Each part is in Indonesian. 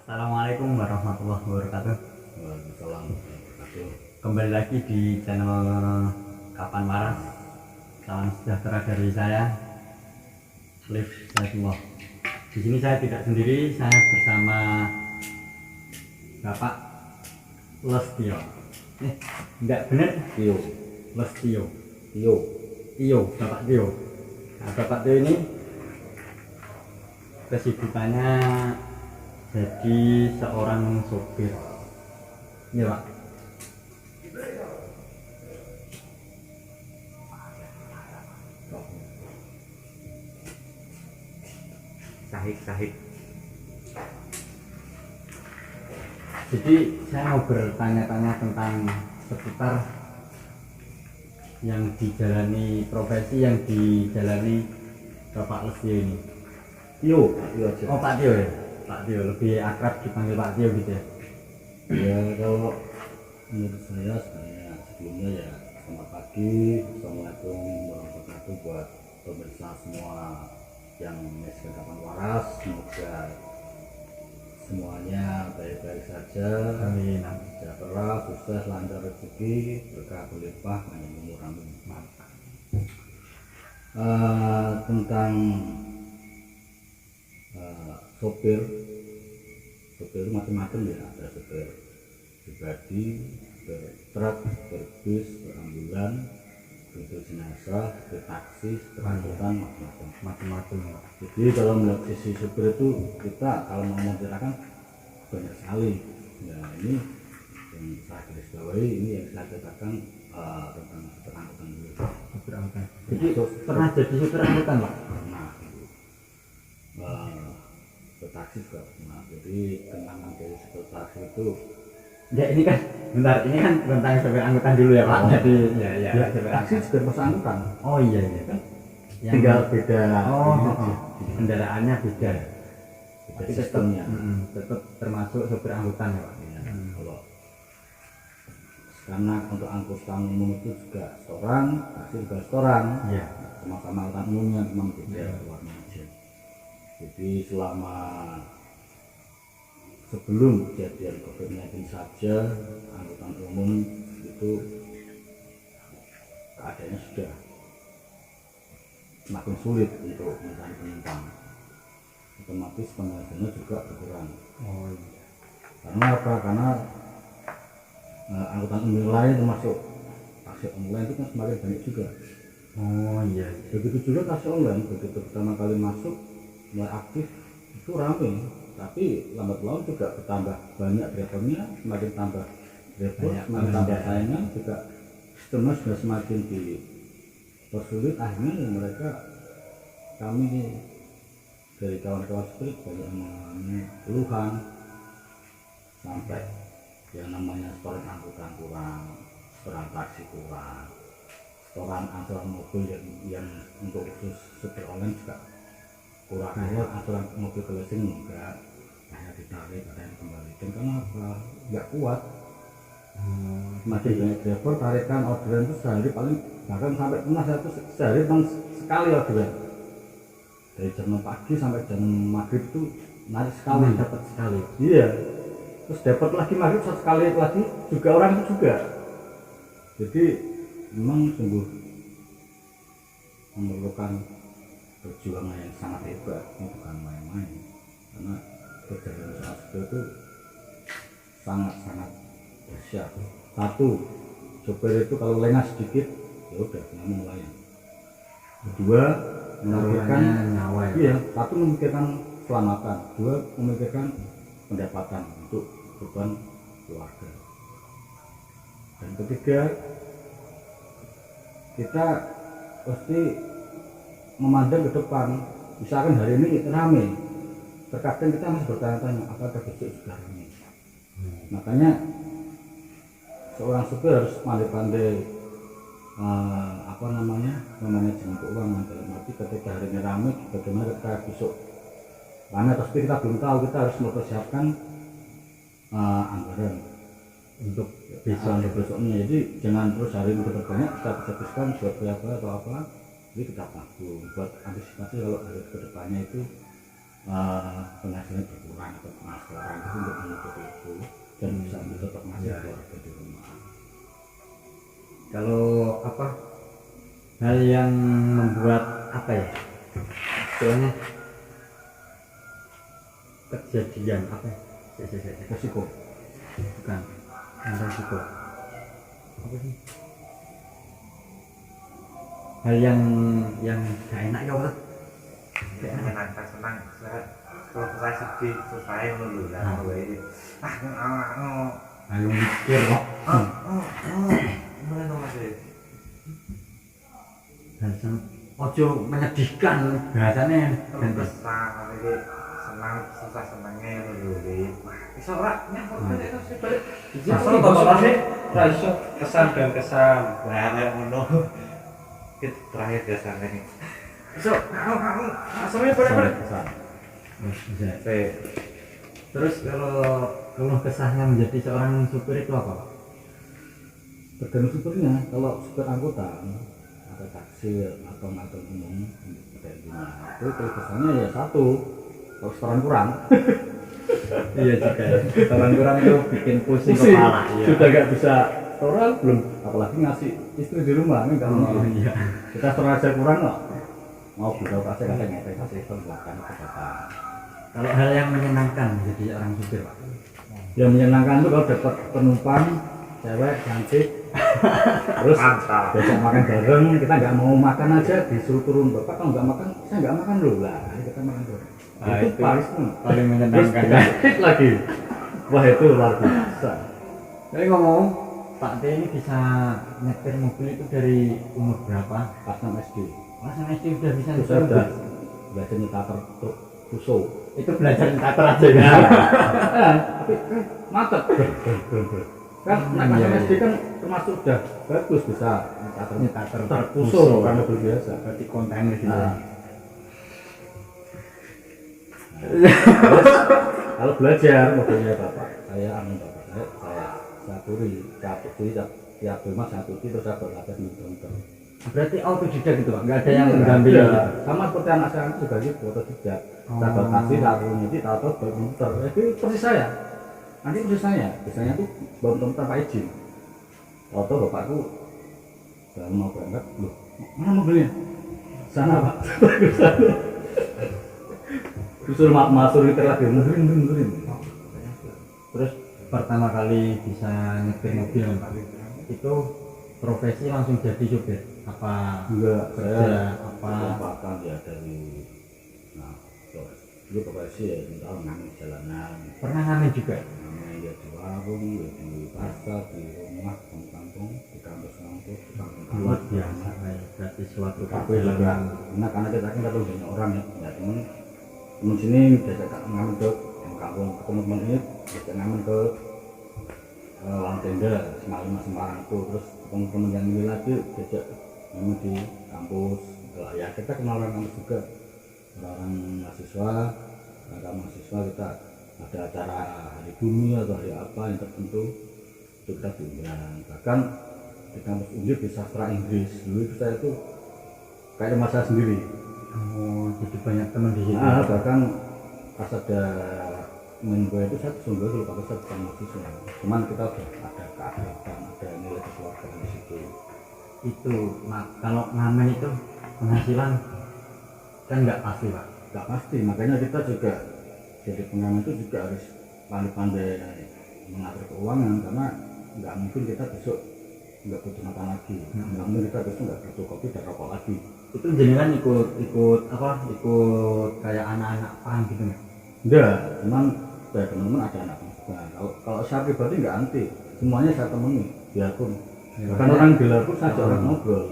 Assalamualaikum warahmatullahi wabarakatuh. Waalaikumsalam warahmatullahi wabarakatuh. Kembali lagi di channel Kapan Waras. Salam sejahtera dari saya, Liv Saifullah. Di sini saya tidak sendiri, saya bersama Bapak Lestio. Enggak benar, Tio, Lestio. Tio, Tio, Bapak Tio. Nah, Bapak Tio ini kesibukannya jadi seorang sopir. Ini Pak. Sahik. Jadi saya mau bertanya-tanya tentang seputar yang dijalani, profesi yang dijalani Bapak Lestio ini. Tio, Tio aja. Oh Pak Tio ya? Pak Tio, lebih akrab dipanggil Pak Tio gitu ya? Ya kalau menurut saya sebenarnya sebelumnya ya selamat pagi, assalamualaikum warahmatullahi wabarakatuh buat pemirsa semua yang menyaksikan Kapan Waras. Semoga semuanya baik-baik saja, Amin. sejahtera, sukses, lancar rezeki, berkah berlimpah, panjang umur, amin. Mantap. Tentang sopir itu macam-macam ya, ada sopir pribadi, sopir truk, sopir bis, sopir ambulan, sopir jenazah, sopir taksi, sopir angkutan, macam-macam. Jadi kalau melihat sisi sopir itu kita kalau mau menceritakan banyak sekali. Nah ini yang saya garis bawahi, ini yang saya katakan tentang sopir angkutan dulu. Sopir angkutan. Jadi pernah jadi sopir angkutan Pak? Pernah. Taksi juga pernah. Jadi kenangan dari sopir taksi itu Ya ini kan, bentar, ini kan tentang sopir angkutan dulu ya Pak. Jadi ya sopir taksi angkutan. juga termasuk angkutan. Oh iya kan. Yang Tinggal beda kendaraannya beda. Beda sistemnya. Tetap termasuk sopir angkutan ya Pak. Ya, kalau karena untuk angkutan umum itu juga setoran, taksi juga setoran. Iya. Sama-sama angkutan umumnya memang beda warna aja. Jadi selama sebelum kejadian COVID-19 saja angkutan umum itu keadaannya sudah semakin sulit untuk mencari penumpang, otomatis penghasilannya juga berkurang. Oh iya. Karena apa? Karena angkutan umum lain termasuk taksi online itu kan semakin banyak juga. Oh iya. Begitu juga taksi online, begitu pertama kali masuk mulai aktif itu ramai, tapi lambat laun juga bertambah banyak drivernya, semakin tambah driver, semakin tambah saingan juga, sistemnya sudah semakin dipersulit. Akhirnya mereka, kami dari kawan-kawan spirit banyak yang mengalami keluhan sampai yang namanya setoran angkutan kurang, setoran taksi kurang, setoran angsuran mobil yang untuk khusus supir online juga kurang. Aturan mobil ke leasing enggak, hanya ditarik, ada yang kembalikan. Kenapa? Enggak kuat. Masih banyak driver tarikan orderan itu sehari paling, bahkan sampai pernah saya itu sehari memang sekali orderan dari jam 6 pagi sampai jam maghrib itu narik sekali. Dapat sekali. Iya, terus dapat lagi maghrib sekali lagi juga orang itu juga. Jadi memang sungguh memerlukan perjuangan yang sangat hebat, ini bukan main-main. Karena perjalanan saat itu sangat-sangat dahsyat. Satu, sopir itu kalau lengah sedikit ya udah nggak mau layan. Kedua, memikirkan nyawa ya. Iya, satu memikirkan keselamatan, dua memikirkan pendapatan untuk beban keluarga. Dan ketiga, kita pasti memandang ke depan. Misalkan hari ini ramai, terkadang kita masih bertanya-tanya apakah besok juga ramai. Makanya seorang supir harus pandai-pandai manajemen keuangan, dalam arti ketika hari ini ramai, bagaimana ketika besok ramai, tapi kita belum tahu, kita harus mempersiapkan anggaran untuk besoknya. Jadi jangan terus hari ini banyak kita habiskan buat apa atau apa. Jadi kita tabung buat antisipasi kalau hari kedepannya itu penghasilan berkurang atau pengangguran itu untuk menutupi itu dan bisa tetap masih keluarga di rumah. Kalau apa hal yang membuat apa ya istilahnya kejadian apa ya? Resiko Bukan resiko apa sih hal yang gak enak ya Allah menyenangkan senang kalau saya sedih terus saya dulu lah ayo mikir kok mulai dong mas bahasa ojo menyedihkan bahasanya terus kesang lagi senang susah senangnya dulu bisa ora nyamper terus balik Asal tambah sih, iso kesan dan kesan nah kayak ngono itu terakhir kesan ini so kamu asalnya balik bisa. saya Terus kalau keluh kesahnya menjadi seorang supir itu apa Pak? tergantung supirnya. Kalau supir angkutan atau taksi atau angkutan umum kayak gini itu kalau kesannya ya satu, kalau setoran kurang Iya juga ya. Setoran kurang itu bikin pusing pusing, kepala. Iya. sudah gak bisa setoran belum, apalagi ngasih istri di rumah ini nggak mau. Iya. Kita setoran aja kurang kok, mau buka kasih kadang ngepek kasih itu belakang kebataan. Kalau hal yang menyenangkan menjadi seorang supir Pak? Yang menyenangkan itu kalau dapat penumpang cewek cantik terus mantap diajak makan bareng, kita nggak mau makan aja disuruh turun, bapak kalau nggak makan saya nggak makan loh lah, ini kita makan bareng. Itu paling seneng. paling Terus menyenangkan. dikasih lagi, wah itu luar biasa. Jadi ngomong Pak T ini bisa nyetir mobil itu dari umur berapa? Pas 6 SD Mas SD udah bisa terus nyetir saya udah mobil? belajar nyetak truk Fuso. Itu belajar nyetir aja ya. Tapi mantep kan naik Iya, pas SD iya. kan termasuk udah bagus bisa Nyetak truk Fuso Fuso. kan mobil biasa. Berarti kontainer gitu. Nah. Terus kalau belajar mobilnya bapak saya amin bapak saya turi tiap rumah saya turi terus saya belajar muter-muter. Berarti autodidak gitu Pak? Nggak ada yang Iya, ngambil iya. gitu? Sama seperti anak saya juga gitu otodidak. Saya batasi saya turun jadi tahu bermuter itu persis saya. Nanti persis saya biasanya tuh baru muter tanpa izin. Tahu bapakku baru mau berangkat, loh mana mobilnya? Sana Pak. Disuruh masuk itu lagi mundurin. Terus pertama kali bisa nyetir mobil Pak, itu profesi langsung jadi supir? Apa Enggak, kerja saya apa? kesempatan ya dari nah dulu profesi ya misal ngamen jalanan, Pernah ngamen juga? ngamen ya di warung, ya di pasar, di rumah, di kampung, di kampus, di kampung. Luar biasa, berarti suatu Tapi juga perjalanan. karena kita kan ketemu banyak orang ya temen sini diajak ngamen ke yang kampung, teman-teman ini diajak ngamen ke Lang Tenda Semarang itu, terus teman-teman yang ini lagi diajak ngamen di kampus. Ya kita kenal orang kampus juga, orang mahasiswa kita ada acara hari bumi atau hari apa yang tertentu itu kita diundang. Bahkan di kampus Unjur di sastra Inggris dulu itu saya itu kayak rumah saya sendiri. Oh, jadi banyak teman di sini. Bahkan pas ada main gue itu saya sungguh dulu kalau saya bukan mahasiswa, cuman kita udah ada keakraban, ada nilai kekeluargaan di situ. Itu kalau ngamen itu penghasilan kan nggak pasti Pak. Nggak pasti, makanya kita juga jadi pengamen itu juga harus pandai-pandai mengatur keuangan, karena nggak mungkin kita besok nggak butuh makan lagi, nggak mungkin kita besok nggak butuh kopi dan rokok lagi. Itu jenengan ikut kayak anak-anak pang gitu nggak? Enggak, cuman ya teman-teman ada anak juga. Kalau saya pribadi nggak anti, semuanya saya temui biarpun. Bahkan orang di luar pun saya ajak orang ngobrol.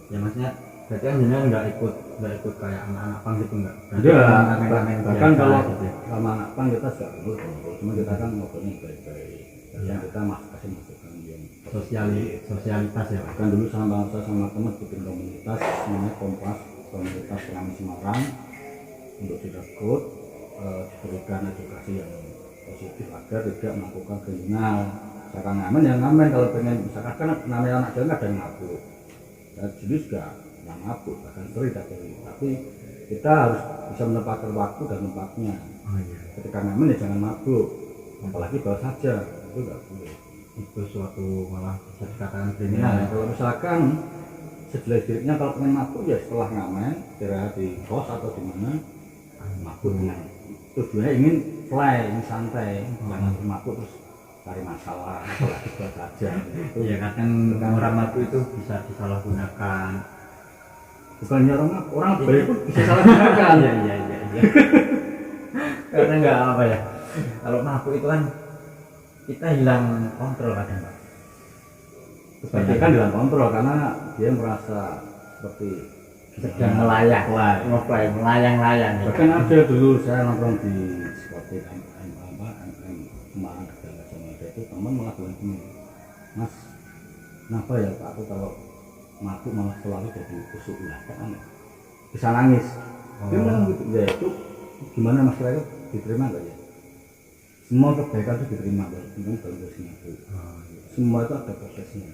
Ya maksudnya berarti kan jenengan nggak ikut kayak anak-anak pang gitu nggak? Enggak, bahkan kalau gitu ya. sama anak pang kita sudah ngobrol, cuma kita kan ngobrolnya baik-baik. Kadang kita kasih masukan yang sosialitas ya Pak. Kan dulu sama teman bikin komunitas namanya Kompas, komunitas pengamen Semarang, untuk direkrut diberikan edukasi yang positif agar tidak melakukan kriminal. Misalkan ngamen yang ngamen, kalau pengen misalkan kan namanya anak jalan ada yang mabuk, ya jenis juga yang mabuk bahkan sering tapi kita harus bisa menempatkan waktu dan tempatnya. Oh iya. Ketika ngamen ya jangan mabuk, apalagi bawa saja, itu nggak boleh. Itu suatu malah bisa dikatakan Nah, kriminal ya. kalau misalkan sejelek-jeleknya kalau pengen mabuk ya setelah ngamen, istirahat di kos atau di mana, mabuk dengan tujuannya ingin play, ingin santai, jangan mabuk terus cari masalah, apalagi buat saja. Itu Iya kadang orang mabuk itu bisa disalahgunakan. bukannya orang baik pun bisa salah gunakan. Iya. Karena nggak apa ya. Kalau mabuk itu kan kita hilang kontrol kadang Pak. Kebanyakan dalam kontrol karena dia merasa seperti Sedang melayang, melayang-layang. bahkan ada dulu saya nongkrong di seperti Semarang ada Gajah itu teman malah bilang gini, Mas kenapa ya Pak aku kalau mabuk malah selalu jadi kusuk ya kan bisa nangis. Dia bilang gitu ya itu gimana Mas kira itu diterima nggak ya? Semua kebaikan itu diterima dengan bagusnya itu. Semua itu ada prosesnya.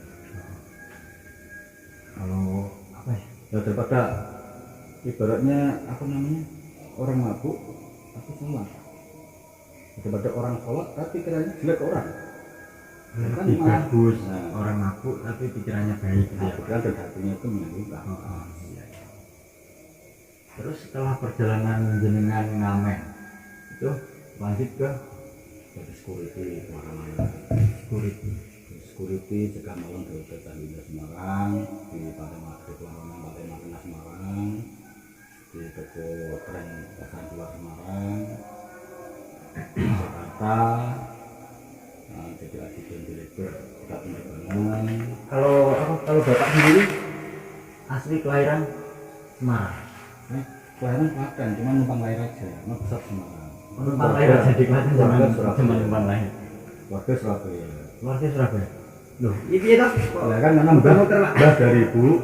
Kalau apa ya? Ya daripada ibaratnya apa namanya orang mabuk tapi sholat, daripada orang sholat tapi pikirannya jelek orang kan Lebih malah bagus nah, orang mabuk tapi pikirannya baik gitu ya. pikiran dan hatinya itu menyanggup. Iya. Terus setelah perjalanan jenengan ngamen itu lanjut ke Jadi security kemana-mana, security. security jaga malam di Hotel Candida Semarang, di Pantai Maghrib Larangan Pantai Maghrib Semarang, di toko tren Pasar Keluar Semarang, di Jakarta. Jadi asisten direktur Pusat Penerbangan. Kalau bapak sendiri asli kelahiran Semarang. Kelahiran Klaten, cuma numpang lahir aja, mau besar Semarang. Numpang lahir aja di Klaten Keluarga cuma Surabaya. numpang lahir. Keluarga Surabaya. Keluarga Surabaya. Loh, itu ya toh? Ya kan karena mbah dari ibu,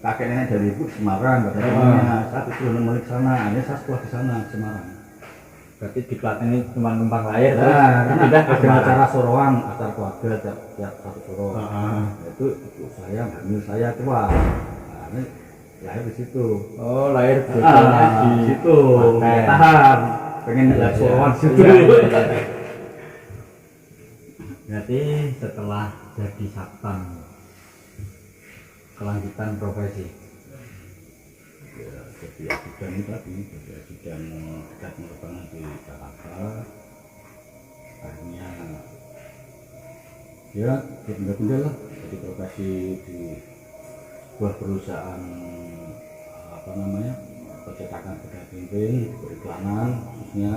kakek nenek dari ibu Semarang, katanya saat itu menulis sana, ini saya sekolah di sana Semarang. Berarti di Klaten ini cuma numpang lahir Nah, karena pindah ke ada Semarang. acara soroan, acara keluarga tiap satu soro. Heeh. Itu ibu saya, hamil saya tua. Nah, ini lahir di situ. Oh, lahir bocahnya di situ. Klaten. Tahan, pengen lihat soroan di situ. Iya. Berarti setelah jadi satpam kelanjutan profesi. Ya, jadi ajudan itu tadi, jadi ajudan dekat penerbangan di Jakarta. Akhirnya ya pindah-pindah lah, jadi profesi di sebuah perusahaan apa namanya percetakan beda printing, periklanan khususnya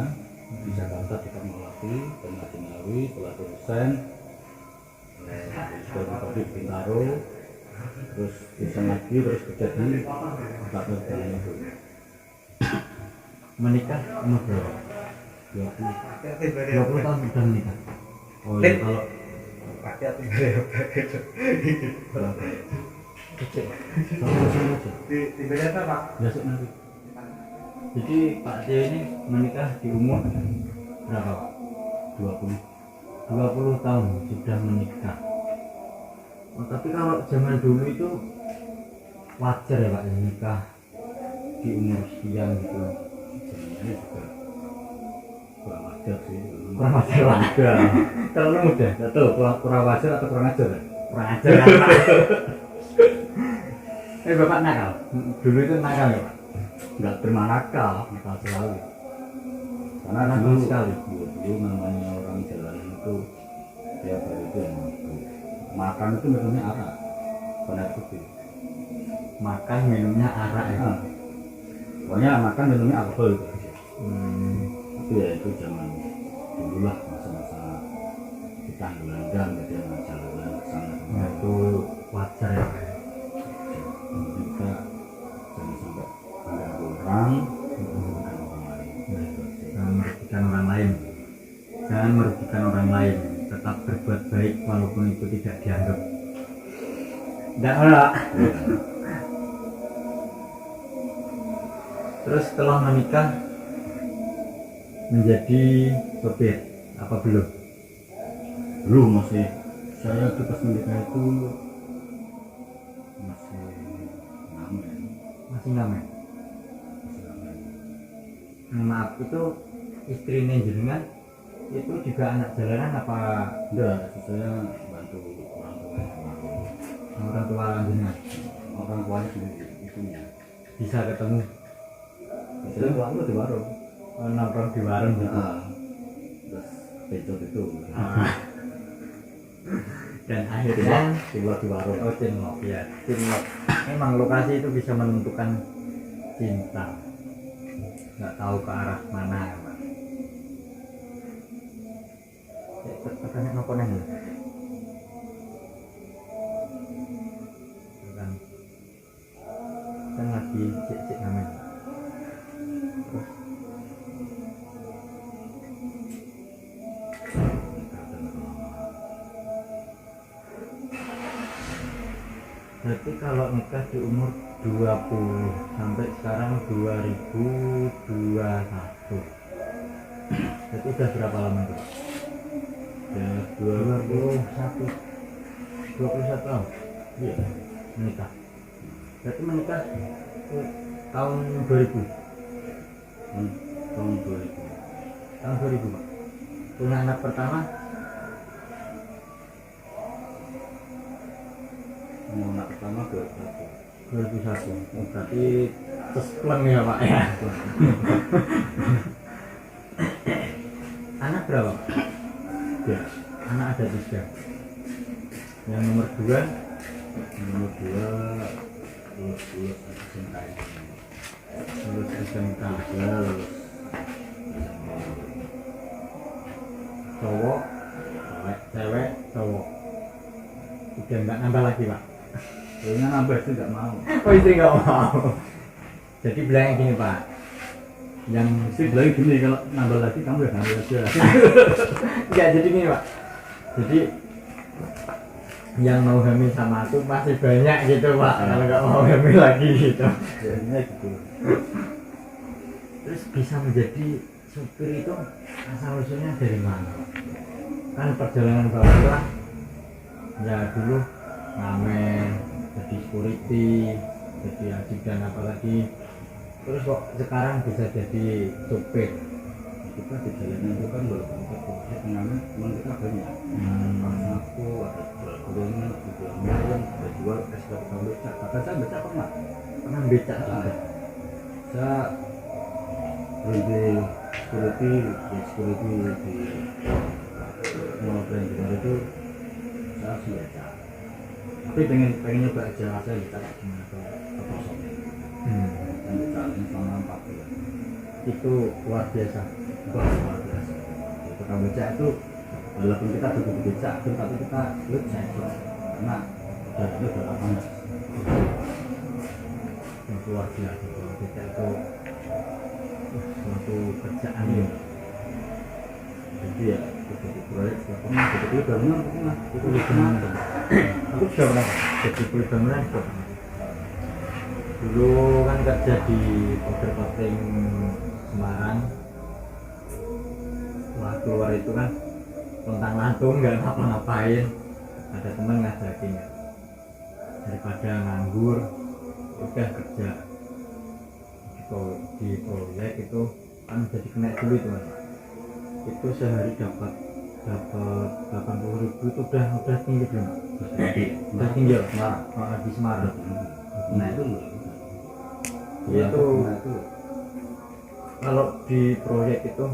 di Jakarta di Fatmawati dan Madinawi, setelah dosen sekolah pabrik Bintaro, terus bisa lagi terus kerja di tempat penerbangan itu. Menikah umur berapa? 20 tahun sudah menikah. Oh iya, kalau hati-hati Berapa? Kecil. Sama-sama aja. di beda Pak. Besok nanti. jadi Pak Tio ini menikah di umur berapa Pak? 20. 20 tahun sudah menikah. Oh, tapi kalau zaman dulu itu wajar ya Pak ya, nikah di umur sekian gitu. Ini juga kurang ajar sih. Kurang wajar lah. Muda. Terlalu muda. Nggak tahu kurang wajar atau kurang ajar ya? Kurang ajar kan Pak. Bapak nakal. Dulu itu nakal ya Pak. Nggak terima nakal selalu. Karena Nakal dulu sekali. dulu namanya orang jalanan itu tiap hari itu yang mabuk. Makan itu minumnya arak, benar putih. Makan minumnya arak ya. Nah, pokoknya makan minumnya alkohol itu aja. Tapi ya itu zaman dulu lah, masa-masa kita gelandang jadi anak jalanan kesana Nah, kemari. itu wajar ya Pak. Jadi kita jangan sampai mengganggu orang, merugikan orang lain. Itu aja. Jangan merugikan orang lain. Jangan merugikan orang lain. Tetap berbuat baik walaupun itu tidak dianggap. Tidak lah. Ya. Terus setelah menikah menjadi sopir apa belum? Dulu masih saya tuh pas menikah itu masih ngamen, Masih ngamen. masih Maaf, itu istrinya jenengan itu juga anak jalanan apa Enggak, saya bantu orang tua jenengan? orang tuanya sendiri ibunya. Bisa ketemu Saya tuanya di warung. nongkrong di warung gitu. Terus becot itu. Dan akhirnya Keluar di warung. oh cinlok ya, cinlok. Memang lokasi itu bisa menentukan cinta. Nggak tahu ke arah mana ya, Pak. Tekannya nopo neng ya? Tekan. Kan lagi cek namanya. Terus berarti kalau nikah di umur 20 sampai sekarang 2021 berarti udah berapa lama tuh? Ya 21 tahun Iya. menikah. Berarti menikah tahun 2000 Tahun 2000. tahun 2000 Pak. Punya anak pertama Anak pertama 2001. Oh, berarti cespleng ya Pak ya. Anak berapa? Ya. Anak ada 3. Yang nomor 2 Nomor 2 lulus SMK. lulus SMK. Ya, lulus Cowok, cewek, cowok. Udah nggak nambah lagi Pak. kayaknya nambah itu nggak mau. Oh istri nggak mau. Jadi bilangnya gini Pak. Yang Istri bilang gini, kalau nambah lagi kamu ya nambah aja. nggak jadi gini Pak. Jadi yang mau hamil sama aku masih banyak gitu Pak. Kalau nggak mau hamil lagi gitu. Jadinya gitu. Terus bisa menjadi supir itu asal usulnya dari mana Pak? Kan perjalanan Bapak itu kan ya dulu ngamen, jadi security, jadi ajudan apalagi. Terus kok sekarang bisa jadi supir? Kita di jalanan itu kan walaupun kita proses pengamen, memang kita banyak. Pas aku ada jual gorengan, ada jual ayam, ada jual es batu becak. Bahkan saya becak pernah. Pernah becak juga? Saya berhenti security di mall brand itu saya harus becak. Tapi pengen nyoba aja saya becak gimana ke kosongnya. Dan becak ini selama 4 bulan. Itu luar biasa. Luar biasa. Tukang becak itu walaupun kita duduk di becak, tapi kita lut saya karena udah panas. Yang luar biasa kalau becak itu suatu kerjaan ya. Jadi ya jadi proyek pernah jadi bangunan pernah itu bangunan. Aku juga pernah jadi kulit bangunan juga pernah. Dulu kan kerja di powder coating Semarang. Wah keluar itu kan lontang lantung nggak ngapa-ngapain. Ada teman ngajakin ya. Daripada nganggur, udah kerja di proyek itu kan jadi kena dulu itu Mas. Itu sehari dapat 80.000 itu udah tinggi belum? Udah tinggi ya Semarang. Oh, di Semarang. Nah itu Itu kalau di proyek itu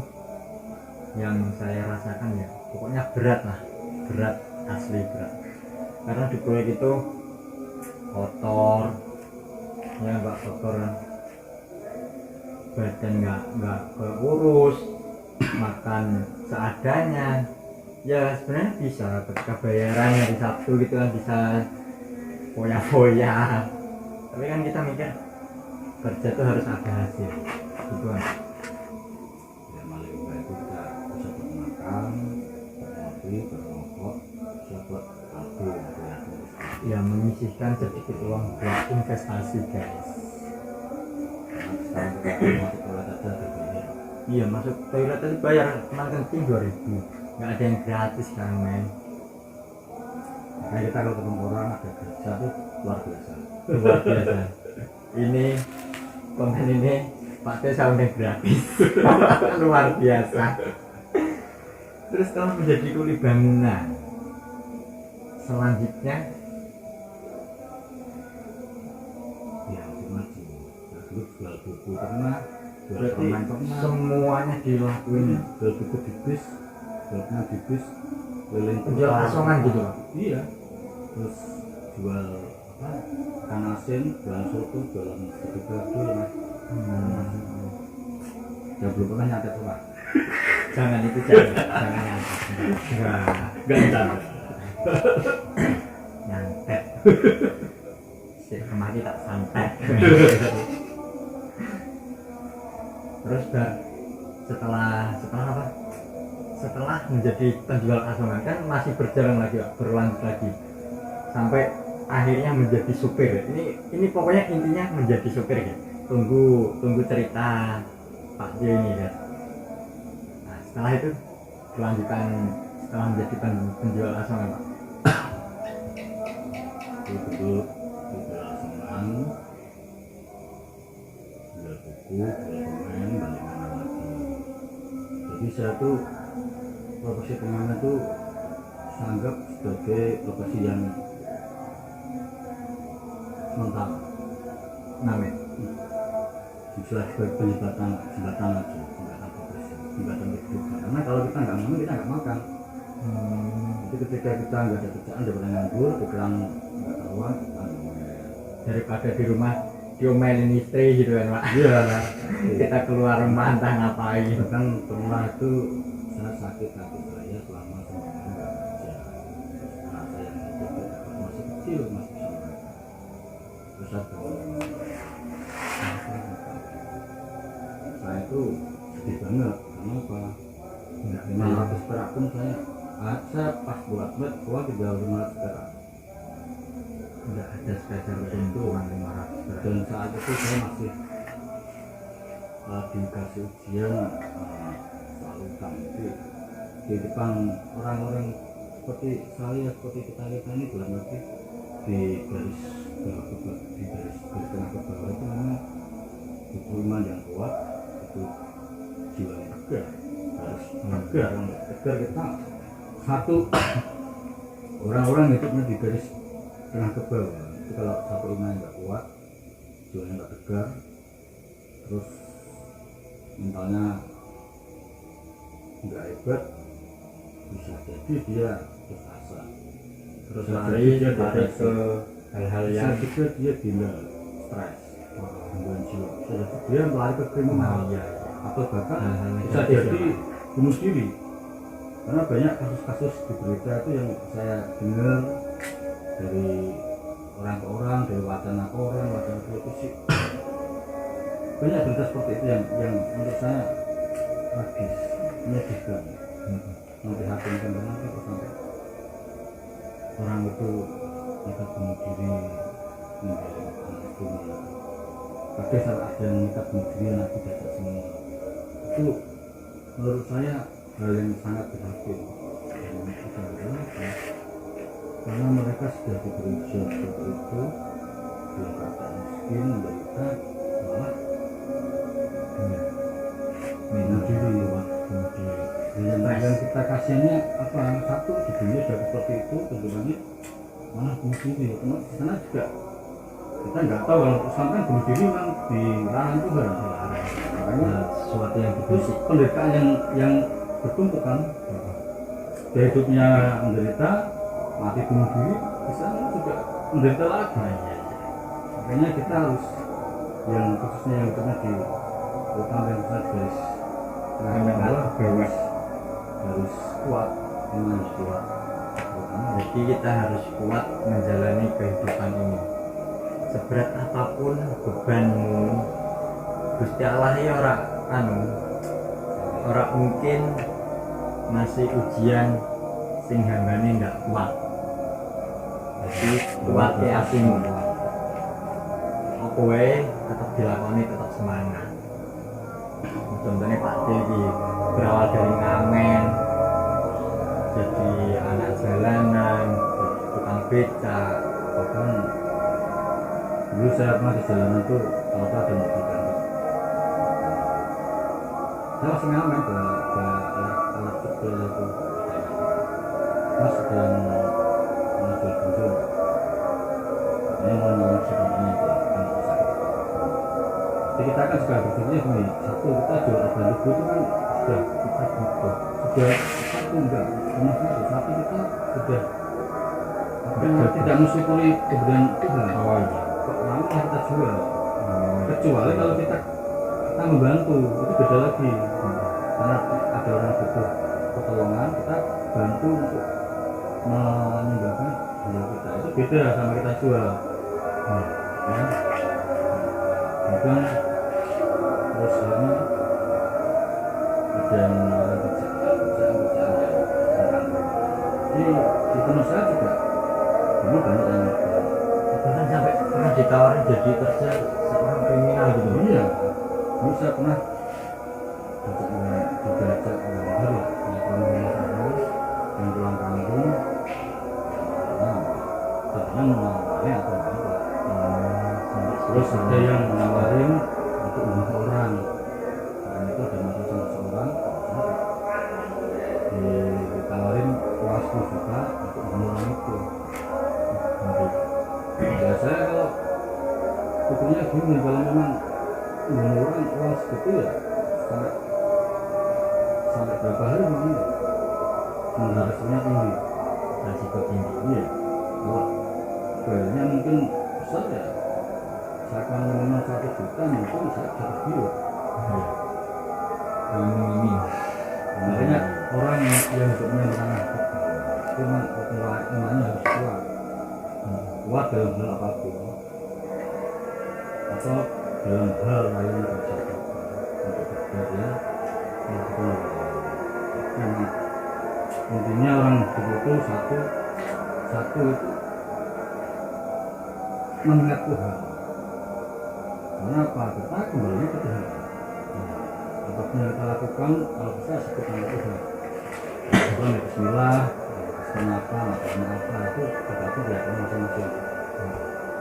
yang saya rasakan ya pokoknya berat lah, berat asli berat. Karena di proyek itu kotor, ya nggak kotor kan. Badan nggak keurus, makan seadanya. Ya sebenarnya bisa ketika bayaran hari Sabtu gitu kan bisa foya-foya. Tapi kan kita mikir kerja itu harus ada hasil, gitu kan. ya malah itu kita bisa buat makan, ngopi, berrokok, bisa buat albi, Ya menyisihkan sedikit uang buat investasi guys. sekarang kita masuk toilet aja dibayar. Iya masuk toilet itu bayar cuma kencing 2.000, nggak ada yang gratis sekarang men. Nah kita kalau ketemu orang ada kerja itu luar biasa. Luar biasa. Ini konten ini Pak Teh sounding gratis. Luar biasa. Terus kalau menjadi kuli bangunan, selanjutnya ya macam-macam. Ya, dulu jual buku pernah, jual berarti permen pernah, semuanya dilakuin. jual buku di bis, jual pernah di bis, keliling Jual kota. asongan gitu. Iya. Terus jual apa? Ikan asin, jual soto, jualan satu gado, mas. Ya belum pernah nyantet Pak. Jangan itu jangan Enggak nyantet. nyantet. Si kemari tak santet. Terus setelah apa? Setelah menjadi penjual asongan kan masih berjalan lagi, Pak, berlanjut lagi sampai akhirnya menjadi supir. Ini pokoknya intinya menjadi supir ya. Tunggu cerita Pak J ini ya. Nah, setelah itu kelanjutan setelah menjadi penjual asongan, Pak. Betul-betul jual asongan, jual buku, jual permen, balik mana lagi. Jadi saya tuh profesi kemana tuh saya anggap sebagai profesi yang sementara. Namanya Bisa sebagai jembatan aja, jembatan profesi, jembatan kehidupan. Karena kalau kita nggak ngomong kita nggak makan. Jadi ketika kita nggak ada kerjaan, daripada nganggur, pikiran nggak karuan, kita ngomel. daripada di rumah diomelin istri gitu kan, Pak. Iya. Kita keluar rumah entah ngapain. Bahkan pernah itu saya sakit hati saya selama seminggu nggak kerja. Karena saya yang hidup masih kecil, masih bisa makan. Terus saya bilang, saya itu sedih banget. Kenapa? Nggak 500 perak pun saya pas buat uang tinggal 500 perak. Enggak ada spesial untuk uang 500 perak. Dan saat itu saya masih dikasih ujian soal utang. Jadi di depan orang-orang seperti saya, seperti kita ini dalam arti di garis bawah, di garis tengah ke bawah itu memang butuh iman yang kuat, itu jiwa yang tegar, harus tegar. Tegar kita satu orang-orang hidupnya di garis tengah ke bawah. Itu kalau satu iman yang nggak kuat, jiwa yang nggak tegar, terus mentalnya nggak hebat, bisa jadi dia putus asa, terus Lari dia tarik ke hal-hal bisa yang juga dia gila, stres, gangguan jiwa, bisa jadi dia lari ke kriminal, atau bahkan Hal-hal bisa negatif jadi ya. bunuh diri. Karena banyak kasus-kasus di berita itu yang saya dengar dari orang ke orang, dari wacana ke orang, wacana televisi, banyak berita seperti itu yang menurut saya tragis, menyedihkan, memprihatinkan. Kenapa kok sampai orang itu nekat bunuh diri, meninggalkan anak istrinya. Pada saat ada yang nekat bunuh diri, anak tidak semua. Itu menurut saya hal yang sangat prihatin dan menyedihkan. Kenapa? Karena mereka sudah diberi ujian seperti itu, dalam keadaan miskin, menderita, malah bunuh diri, bunuh diri. Yang kita kasihnya apa? Satu di dunia sudah seperti itu, tentunya malah bunuh diri. Karena di sana juga kita nggak tahu kalau pesantren bunuh diri memang dilarang Tuhan. Makanya sesuatu yang terus penderitaan yang bertumpuk kan. Dia hidupnya menderita, mati bunuh diri, di sana juga menderita lagi. Makanya kita harus yang khususnya yang pernah di utama yang pernah garis bawah harus kuat, memang harus kuat. Jadi kita harus kuat menjalani kehidupan ini. Seberat apapun bebanmu, Gusti Allah ya ora mungkin masih ujian sing hambane ndak kuat. Jadi kuat ya asimu. Apa wae tetap dilakoni, tetap semangat. Contohnya Pak D iki berawal dari ngamen, jadi anak jalanan, jadi tukang becak. Bahkan dulu saya pernah di jalanan tuh kalau ada mobil kan saya masih ngamen ke alat kecil itu mas sedang menuju dulu ini mau sebenarnya itu jadi kita kan juga berpikirnya gini satu kita jual harga lugu itu kan sudah kita butuh sudah satu enggak maksudnya satu kita sudah tidak mensyukuri keberadaan Tuhan kok lama kita jual kecuali kalau kita membantu itu beda lagi karena ada orang butuh pertolongan kita bantu untuk menyumbangkan beliau kita itu beda sama kita jual ya bukan terus ini ada yang menawarkan kerjaan di tempat saya juga dulu banyak yang bahkan sampai pernah ditawarin jadi kerja seorang kriminal gitu. iya dulu saya pernah diajak orang baru yang pulang kampung nah katanya menawarnya atau apa terus ada yang menawarin untuk membunuh orang dan itu ada masuk sama seorang ditawarin uang 10 juta untuk membunuh orang itu ya saya kalau hukumnya gini kalau memang membunuh orang uang segitu ya sampai berapa hari memang resikonya tinggi Resiko tinggi. iya kalau bayarnya mungkin besar ya saya akan minimal 1 juta mungkin saya dapat bio Ini makanya orang yang hidupnya menengah cuma imannya harus kuat dalam hal apapun atau dalam hal lain kerja untuk bekerja itu memang intinya orang hidup itu satu itu mengingat Tuhan. Kenapa? Kita kembali ke Tuhan. Apapun yang kita lakukan kalau bisa sebut nama Tuhan. Tuhan ya Bismillah, kenapa itu tergantung dari orang masing-masing.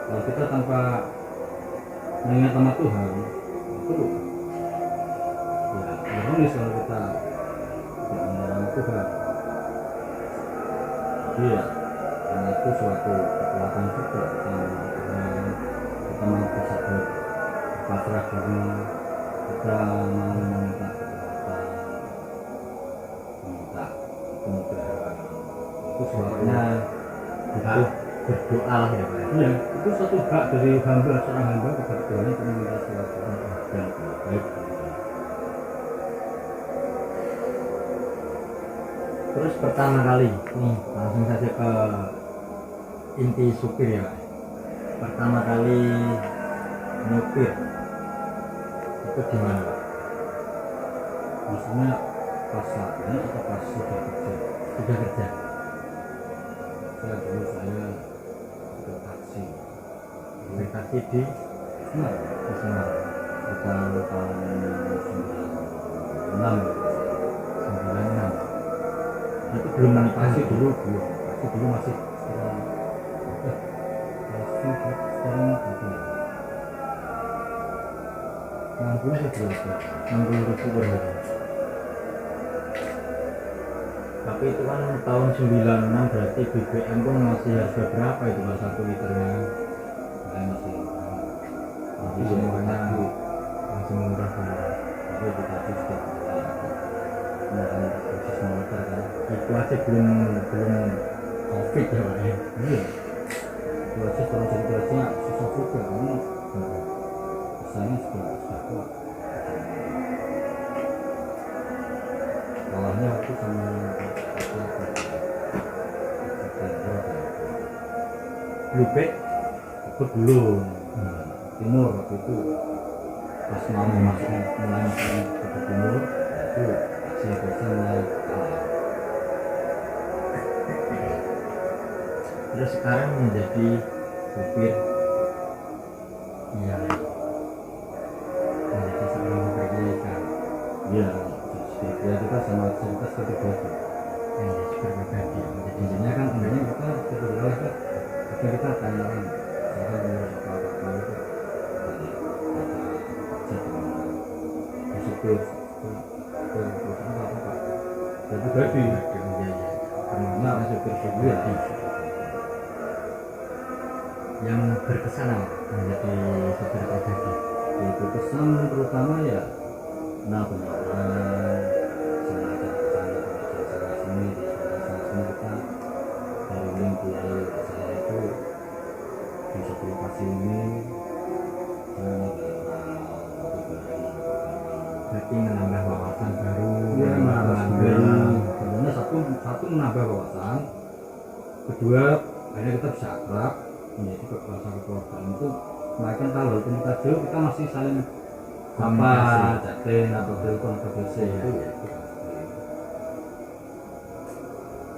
Kalau kita tanpa mengingat nama Tuhan itu ya ironis kalau kita tidak mengingat nama Tuhan. Iya, karena itu suatu kekuatan juga kita mau tersebut pasrah diri kita mau meminta kemudahan itu sebenarnya butuh berdoa lah ya Pak. Iya, itu satu hak dari seorang hamba kepada Tuhan untuk meminta sesuatu dan baik. Terus pertama kali nih langsung saja ke inti supir ya Pak. Pertama kali nyupir itu di mana Pak? Maksudnya pas saat ini atau pas sudah kerja? Sudah kerja. Saya dulu saya taksi Naik taksi di Semarang. di Semarang. Di tahun 96 96. Itu belum menikah. taksi dulu masih sekarang sekarang berapa ya? 60 atau berapa? 60.000 per hari. Tapi itu kan tahun 96 berarti BBM pun masih harga berapa itu Pak 1 liternya? Saya masih Tapi semuanya masih murah kan. tapi di taksi sudah melakukan proses motor kan. Itu aja belum COVID ya Pak ya. Iya, itu aja kalau jadi kerja susah juga karena pesannya sudah kuat. Kalahnya waktu sama Lubek ikut belum timur waktu itu pas mau masuk mulai masuk ke timur itu saya bisa mulai kalah. terus sekarang menjadi supir iya menjadi seorang supir ilegal. Iya, jadi kita sama cerita seperti itu. Supir pribadi menjadi Intinya kan sebenarnya kita seperti itu ketika kita tanya orang saya menurut apa itu jadi supir pribadi. Iya, iya. Nah, supir pribadi. Yang berkesan apa menjadi supir pribadi? Itu kesan terutama ya penyampaian sana sini di sana kita dari lingkungan saya itu di satu lokasi ini Berarti menambah wawasan baru, ya menambah sebenarnya satu menambah wawasan, kedua akhirnya kita bisa akrab menjadi rasa kekeluargaan itu makin tahu walaupun kita jauh kita masih saling apa chatting atau telepon atau PC itu pasti.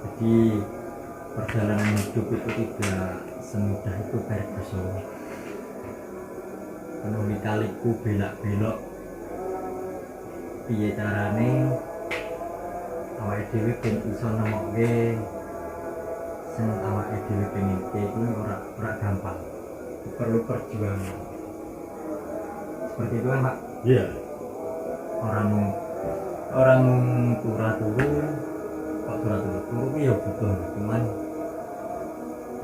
Jadi perjalanan hidup itu tidak semudah itu Ferguson. Penuh lika-liku belak-belok. Piye carane awake dhewe ben iso nemokke sing awake dhewe pengen iku ora gampang. Perlu perjuangan. Seperti itu kan Pak? Iya. Orang turu kok turu ya butuh, cuman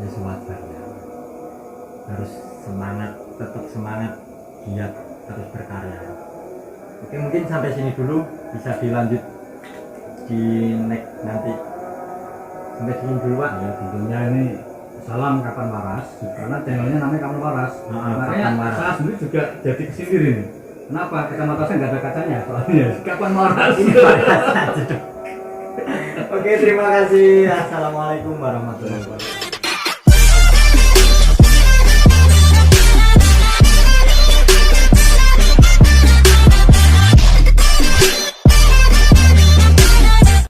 ya sewajarnya. Harus semangat, tetap semangat, giat terus berkarya. Oke, mungkin sampai sini dulu, bisa dilanjut di next nanti. Sampai sini dulu Pak. Ya tentunya ini salam Kapan Waras karena channelnya namanya Kapan Waras. Makanya Kapan Waras. saya sendiri juga jadi kesini ini. Kenapa? Kacamata saya nggak ada kacanya soalnya Kapan Waras. Oke, terima kasih. Assalamualaikum warahmatullahi wabarakatuh.